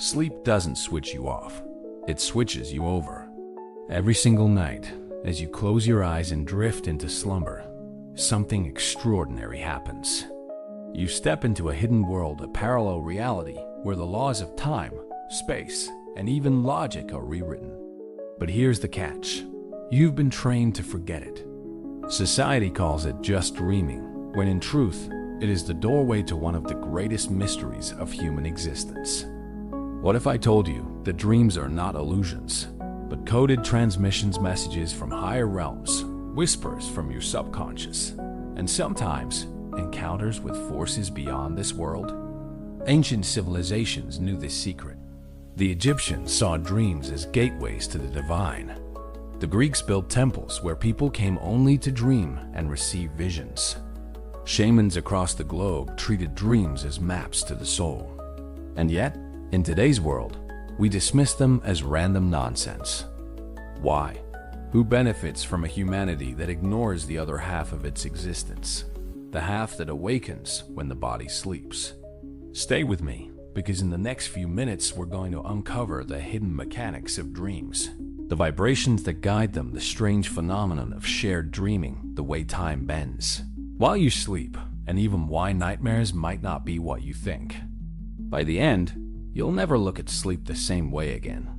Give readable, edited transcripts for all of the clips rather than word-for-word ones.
Sleep doesn't switch you off, it switches you over. Every single night, as you close your eyes and drift into slumber, something extraordinary happens. You step into a hidden world, a parallel reality where the laws of time, space, and even logic are rewritten. But here's the catch. You've been trained to forget it. Society calls it just dreaming, when in truth, it is the doorway to one of the greatest mysteries of human existence. What if I told you that dreams are not illusions, but coded transmissions, messages from higher realms, whispers from your subconscious, and sometimes encounters with forces beyond this world? Ancient civilizations knew this secret. The Egyptians saw dreams as gateways to the divine. The Greeks built temples where people came only to dream and receive visions. Shamans across the globe treated dreams as maps to the soul. And yet, in today's world, we dismiss them as random nonsense. Why? Who benefits from a humanity that ignores the other half of its existence? The half that awakens when the body sleeps. Stay with me, because in the next few minutes we're going to uncover the hidden mechanics of dreams, the vibrations that guide them, the strange phenomenon of shared dreaming, the way time bends while you sleep, and even why nightmares might not be what you think. By the end, you'll never look at sleep the same way again.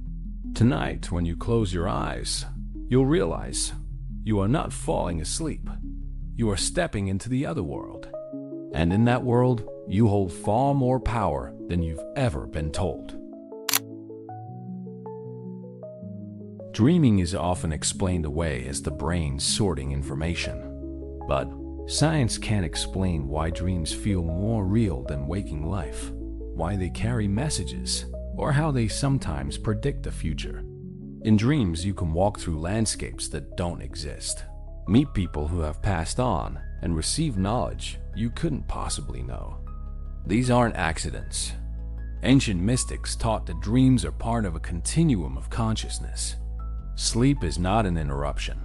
Tonight, when you close your eyes, you'll realize you are not falling asleep. You are stepping into the other world. And in that world, you hold far more power than you've ever been told. Dreaming is often explained away as the brain sorting information. But science can't explain why dreams feel more real than waking life, why they carry messages, or how they sometimes predict the future. In dreams, you can walk through landscapes that don't exist, meet people who have passed on, and receive knowledge you couldn't possibly know. These aren't accidents. Ancient mystics taught that dreams are part of a continuum of consciousness. Sleep is not an interruption,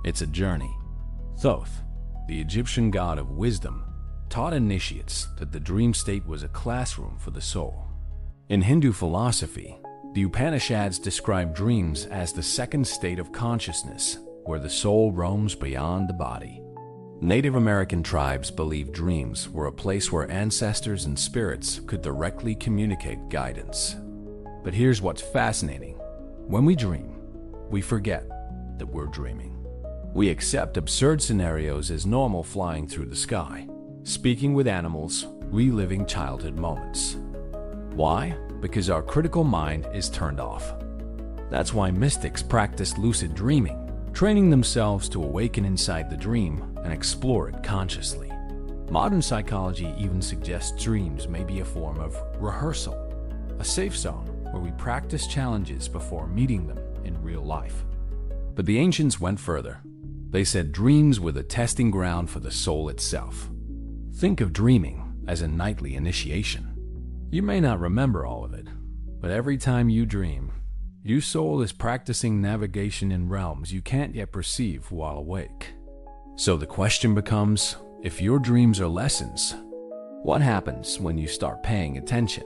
it's a journey. Thoth, the Egyptian god of wisdom, taught initiates that the dream state was a classroom for the soul. In Hindu philosophy, the Upanishads describe dreams as the second state of consciousness, where the soul roams beyond the body. Native American tribes believed dreams were a place where ancestors and spirits could directly communicate guidance. But here's what's fascinating. When we dream, we forget that we're dreaming. We accept absurd scenarios as normal, flying through the sky, speaking with animals, reliving childhood moments. Why? Because our critical mind is turned off. That's why mystics practice lucid dreaming, training themselves to awaken inside the dream and explore it consciously. Modern psychology even suggests dreams may be a form of rehearsal, a safe zone where we practice challenges before meeting them in real life. But the ancients went further. They said dreams were the testing ground for the soul itself. Think of dreaming as a nightly initiation. You may not remember all of it, but every time you dream, your soul is practicing navigation in realms you can't yet perceive while awake. So the question becomes, if your dreams are lessons, what happens when you start paying attention?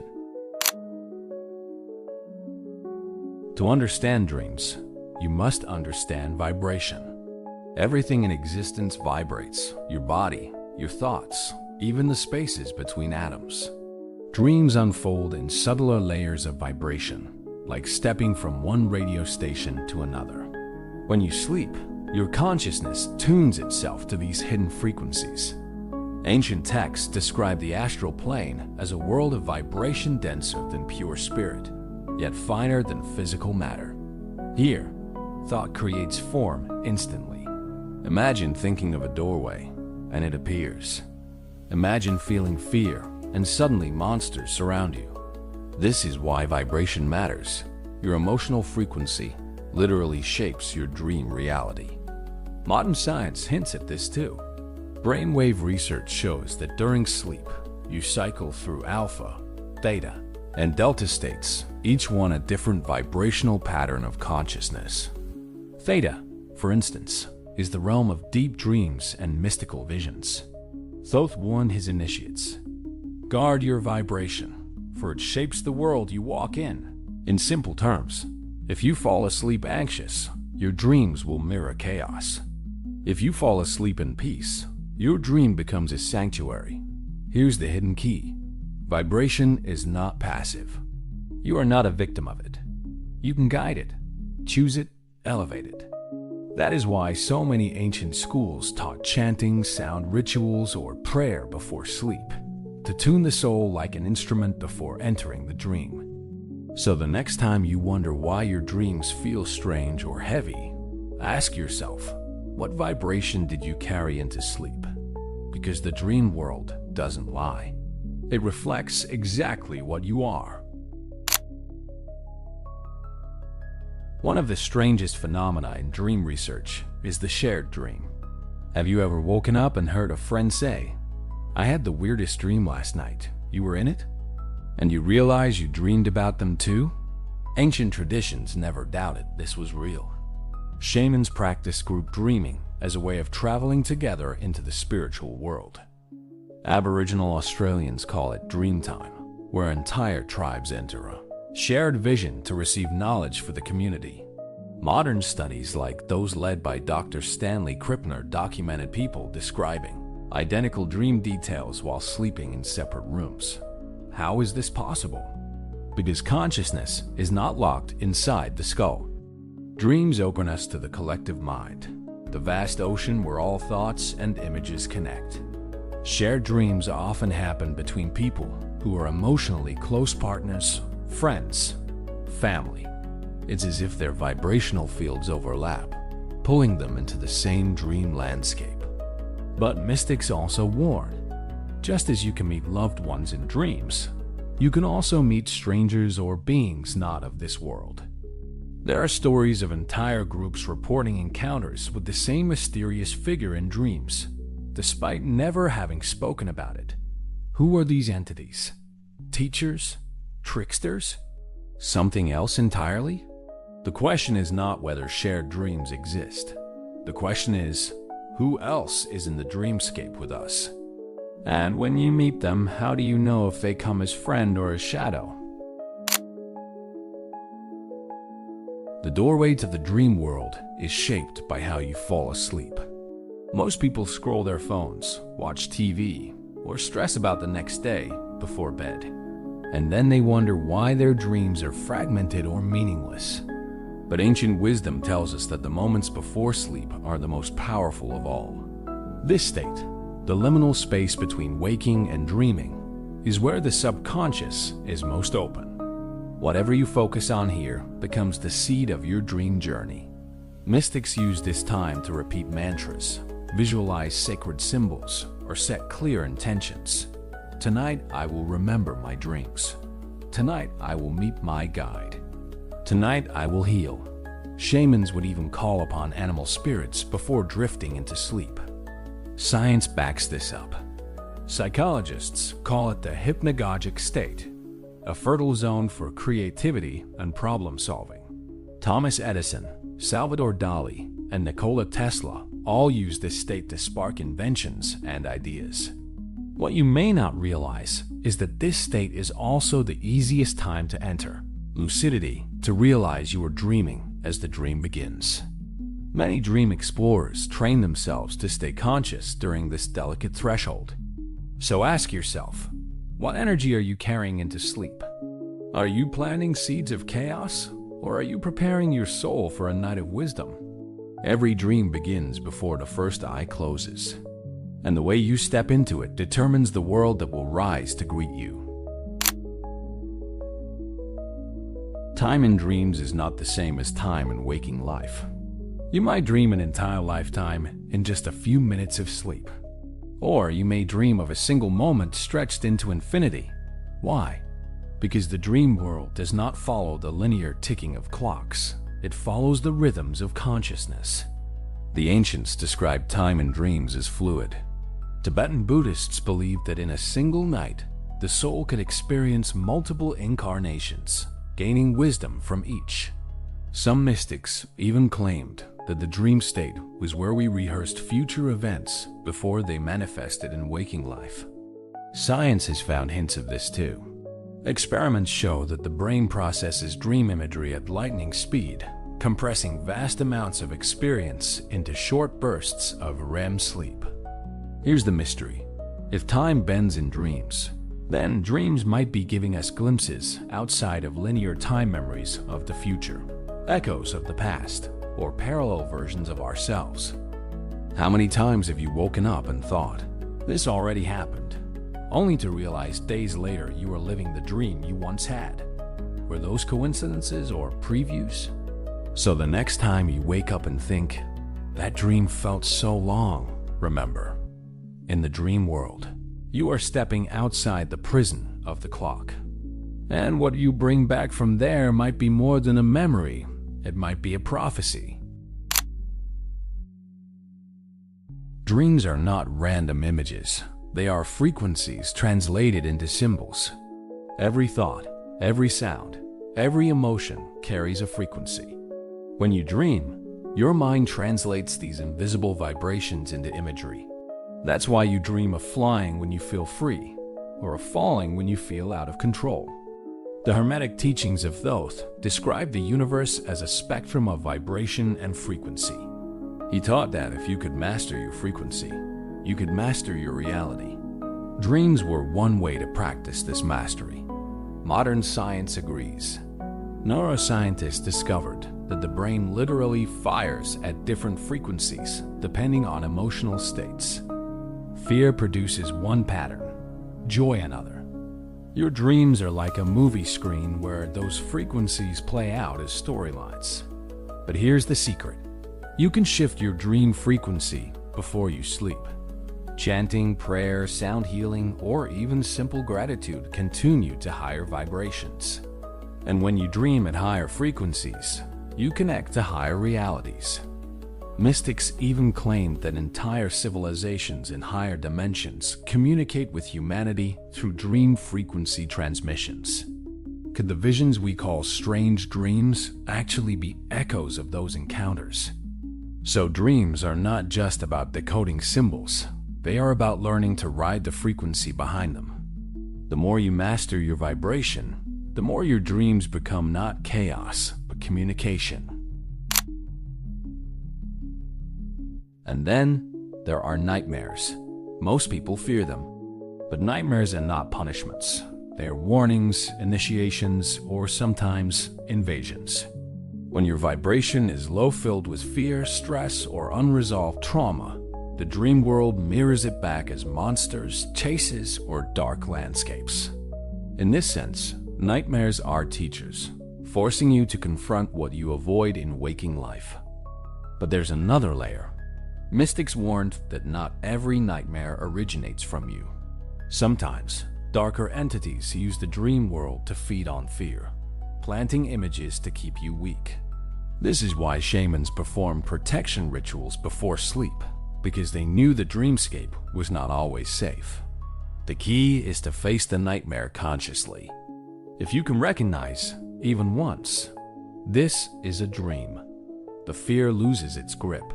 To understand dreams, you must understand vibration. Everything in existence vibrates: your body, your thoughts, even the spaces between atoms. Dreams unfold in subtler layers of vibration, like stepping from one radio station to another. When you sleep, your consciousness tunes itself to these hidden frequencies. Ancient texts describe the astral plane as a world of vibration denser than pure spirit, yet finer than physical matter. Here, thought creates form instantly. Imagine thinking of a doorway, and it appears. Imagine feeling fear, and suddenly monsters surround you. This is why vibration matters. Your emotional frequency literally shapes your dream reality. Modern science hints at this too. Brainwave research shows that during sleep, you cycle through alpha, theta, and delta states, each one a different vibrational pattern of consciousness. Theta, for instance, is the realm of deep dreams and mystical visions. Thoth warned his initiates, guard your vibration, for it shapes the world you walk in. In simple terms, if you fall asleep anxious, your dreams will mirror chaos. If you fall asleep in peace, your dream becomes a sanctuary. Here's the hidden key. Vibration is not passive. You are not a victim of it. You can guide it, choose it, elevate it. That is why so many ancient schools taught chanting, sound rituals, or prayer before sleep, to tune the soul like an instrument before entering the dream. So the next time you wonder why your dreams feel strange or heavy, ask yourself, what vibration did you carry into sleep? Because the dream world doesn't lie. It reflects exactly what you are. One of the strangest phenomena in dream research is the shared dream. Have you ever woken up and heard a friend say, "I had the weirdest dream last night. You were in it?" And you realize you dreamed about them too? Ancient traditions never doubted this was real. Shamans practiced group dreaming as a way of traveling together into the spiritual world. Aboriginal Australians call it dream time, where entire tribes enter a shared vision to receive knowledge for the community. Modern studies like those led by Dr. Stanley Krippner documented people describing identical dream details while sleeping in separate rooms. How is this possible? Because consciousness is not locked inside the skull. Dreams open us to the collective mind, the vast ocean where all thoughts and images connect. Shared dreams often happen between people who are emotionally close partners, friends, family. It's as if their vibrational fields overlap, pulling them into the same dream landscape. But mystics also warn, just as you can meet loved ones in dreams, you can also meet strangers or beings not of this world. There are stories of entire groups reporting encounters with the same mysterious figure in dreams, despite never having spoken about it. Who are these entities? Teachers? Tricksters? Something else entirely? The question is not whether shared dreams exist. The question is, who else is in the dreamscape with us? And when you meet them, how do you know if they come as friend or as shadow? The doorway to the dream world is shaped by how you fall asleep. Most people scroll their phones, watch TV, or stress about the next day before bed. And then they wonder why their dreams are fragmented or meaningless. But ancient wisdom tells us that the moments before sleep are the most powerful of all. This state, the liminal space between waking and dreaming, is where the subconscious is most open. Whatever you focus on here becomes the seed of your dream journey. Mystics use this time to repeat mantras, visualize sacred symbols, or set clear intentions. Tonight I will remember my dreams. Tonight I will meet my guide. Tonight I will heal. Shamans would even call upon animal spirits before drifting into sleep. Science backs this up. Psychologists call it the hypnagogic state, a fertile zone for creativity and problem solving. Thomas Edison, Salvador Dali, and Nikola Tesla all use this state to spark inventions and ideas. What you may not realize is that this state is also the easiest time to enter lucidity, to realize you are dreaming as the dream begins. Many dream explorers train themselves to stay conscious during this delicate threshold. So ask yourself, what energy are you carrying into sleep? Are you planting seeds of chaos, or are you preparing your soul for a night of wisdom? Every dream begins before the first eye closes, and the way you step into it determines the world that will rise to greet you. Time in dreams is not the same as time in waking life. You might dream an entire lifetime in just a few minutes of sleep. Or you may dream of a single moment stretched into infinity. Why? Because the dream world does not follow the linear ticking of clocks. It follows the rhythms of consciousness. The ancients described time in dreams as fluid. Tibetan Buddhists believed that in a single night, the soul could experience multiple incarnations, gaining wisdom from each. Some mystics even claimed that the dream state was where we rehearsed future events before they manifested in waking life. Science has found hints of this too. Experiments show that the brain processes dream imagery at lightning speed, compressing vast amounts of experience into short bursts of REM sleep. Here's the mystery. If time bends in dreams, then dreams might be giving us glimpses outside of linear time memories of the future, echoes of the past, or parallel versions of ourselves. How many times have you woken up and thought, "This already happened," only to realize days later you were living the dream you once had? Were those coincidences or previews? So the next time you wake up and think, "That dream felt so long," remember, in the dream world, you are stepping outside the prison of the clock. And what you bring back from there might be more than a memory. It might be a prophecy. Dreams are not random images. They are frequencies translated into symbols. Every thought, every sound, every emotion carries a frequency. When you dream, your mind translates these invisible vibrations into imagery. That's why you dream of flying when you feel free, or of falling when you feel out of control. The Hermetic teachings of Thoth describe the universe as a spectrum of vibration and frequency. He taught that if you could master your frequency, you could master your reality. Dreams were one way to practice this mastery. Modern science agrees. Neuroscientists discovered that the brain literally fires at different frequencies depending on emotional states. Fear produces one pattern, joy another. Your dreams are like a movie screen where those frequencies play out as storylines. But here's the secret. You can shift your dream frequency before you sleep. Chanting, prayer, sound healing, or even simple gratitude can tune you to higher vibrations. And when you dream at higher frequencies, you connect to higher realities. Mystics even claimed that entire civilizations in higher dimensions communicate with humanity through dream frequency transmissions. Could the visions we call strange dreams actually be echoes of those encounters? So dreams are not just about decoding symbols. They are about learning to ride the frequency behind them. The more you master your vibration, the more your dreams become not chaos, but communication. And then there are nightmares. Most people fear them. But nightmares are not punishments. They are warnings, initiations, or sometimes invasions. When your vibration is low, filled with fear, stress, or unresolved trauma, the dream world mirrors it back as monsters, chases, or dark landscapes. In this sense, nightmares are teachers, forcing you to confront what you avoid in waking life. But there's another layer. Mystics warned that not every nightmare originates from you. Sometimes, darker entities use the dream world to feed on fear, planting images to keep you weak. This is why shamans perform protection rituals before sleep, because they knew the dreamscape was not always safe. The key is to face the nightmare consciously. If you can recognize, even once, this is a dream, the fear loses its grip.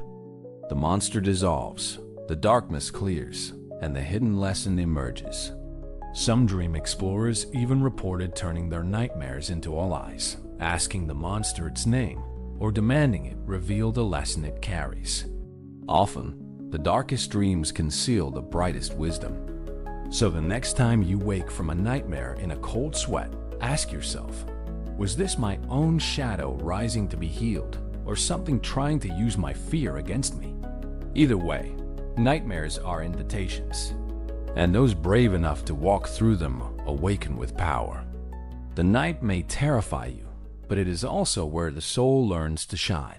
The monster dissolves, the darkness clears, and the hidden lesson emerges. Some dream explorers even reported turning their nightmares into allies, asking the monster its name, or demanding it reveal the lesson it carries. Often, the darkest dreams conceal the brightest wisdom. So the next time you wake from a nightmare in a cold sweat, ask yourself, was this my own shadow rising to be healed, or something trying to use my fear against me? Either way, nightmares are invitations, and those brave enough to walk through them awaken with power. The night may terrify you, but it is also where the soul learns to shine.